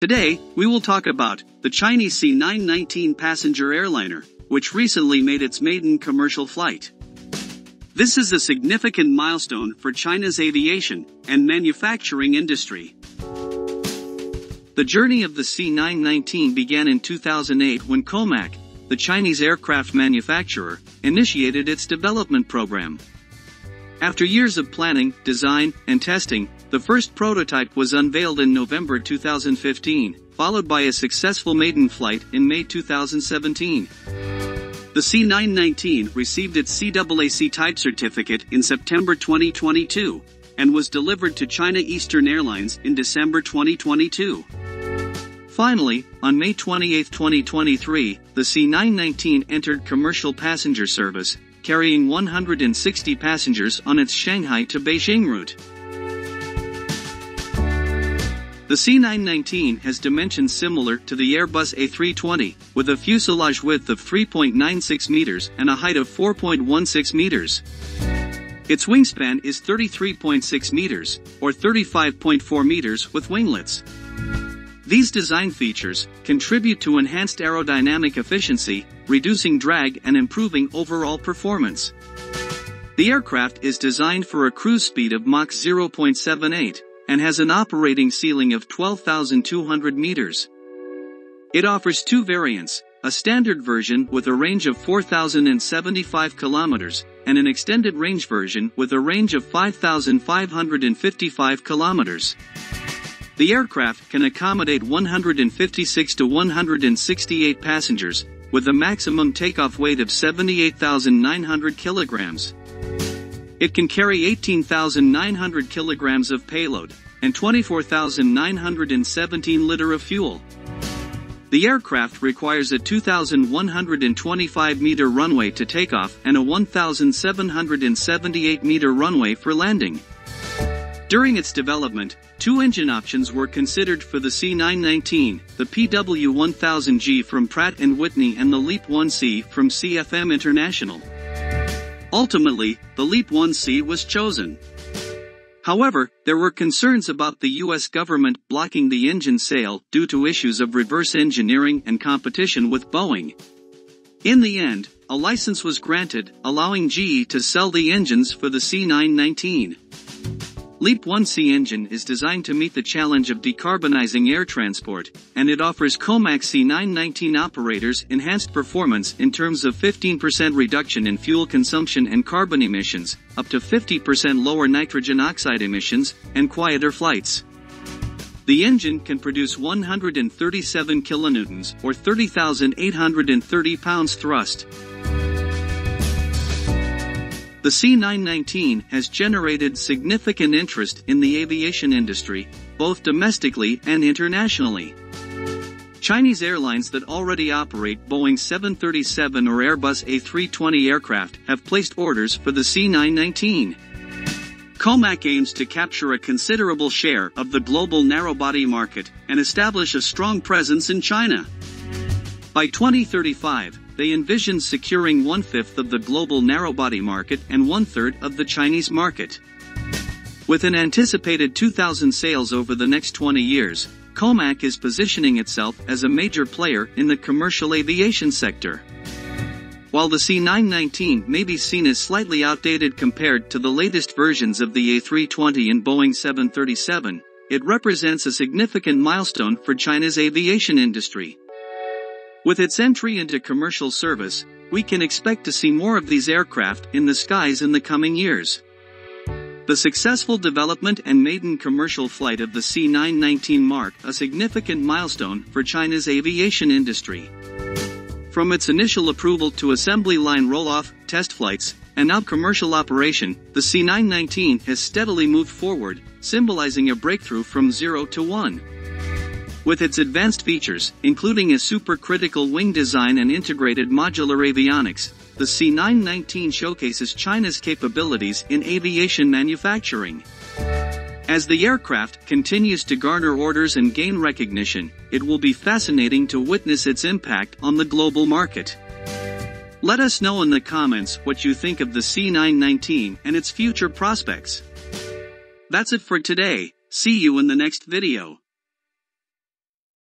Today, we will talk about the Chinese C919 passenger airliner, which recently made its maiden commercial flight. This is a significant milestone for China's aviation and manufacturing industry. The journey of the C919 began in 2008 when Comac, the Chinese aircraft manufacturer, initiated its development program. After years of planning, design, and testing, the first prototype was unveiled in November 2015, followed by a successful maiden flight in May 2017. The C919 received its CAAC type certificate in September 2022, and was delivered to China Eastern Airlines in December 2022. Finally, on May 28, 2023, the C919 entered commercial passenger service, carrying 160 passengers on its Shanghai to Beijing route. The C919 has dimensions similar to the Airbus A320, with a fuselage width of 3.96 meters and a height of 4.16 meters. Its wingspan is 33.6 meters, or 35.4 meters with winglets. These design features contribute to enhanced aerodynamic efficiency, reducing drag and improving overall performance. The aircraft is designed for a cruise speed of Mach 0.78, and has an operating ceiling of 12,200 meters. It offers two variants, a standard version with a range of 4,075 kilometers, and an extended range version with a range of 5,555 kilometers. The aircraft can accommodate 156 to 168 passengers, with a maximum takeoff weight of 78,900 kilograms. It can carry 18,900 kilograms of payload, and 24,917 liters of fuel. The aircraft requires a 2,125-meter runway to take off and a 1,778-meter runway for landing. During its development, two engine options were considered for the C919, the PW1000G from Pratt & Whitney and the LEAP-1C from CFM International. Ultimately, the LEAP-1C was chosen. However, there were concerns about the U.S. government blocking the engine sale due to issues of reverse engineering and competition with Boeing. In the end, a license was granted, allowing GE to sell the engines for the C919. LEAP-1C engine is designed to meet the challenge of decarbonizing air transport, and it offers Comac C919 operators enhanced performance in terms of 15% reduction in fuel consumption and carbon emissions, up to 50% lower nitrogen oxide emissions, and quieter flights. The engine can produce 137 kilonewtons or 30,830 pounds thrust. The C919 has generated significant interest in the aviation industry, both domestically and internationally. Chinese airlines that already operate Boeing 737 or Airbus A320 aircraft have placed orders for the C919. Comac aims to capture a considerable share of the global narrow-body market and establish a strong presence in China. By 2035, they envision securing 1/5 of the global narrow-body market and 1/3 of the Chinese market. With an anticipated 2,000 sales over the next 20 years, Comac is positioning itself as a major player in the commercial aviation sector. While the C919 may be seen as slightly outdated compared to the latest versions of the A320 and Boeing 737, it represents a significant milestone for China's aviation industry. With its entry into commercial service, we can expect to see more of these aircraft in the skies in the coming years. The successful development and maiden commercial flight of the C919 mark a significant milestone for China's aviation industry. From its initial approval to assembly line roll-off, test flights, and now commercial operation, the C919 has steadily moved forward, symbolizing a breakthrough from 0 to 1. With its advanced features, including a supercritical wing design and integrated modular avionics, the C919 showcases China's capabilities in aviation manufacturing. As the aircraft continues to garner orders and gain recognition, it will be fascinating to witness its impact on the global market. Let us know in the comments what you think of the C919 and its future prospects. That's it for today. See you in the next video.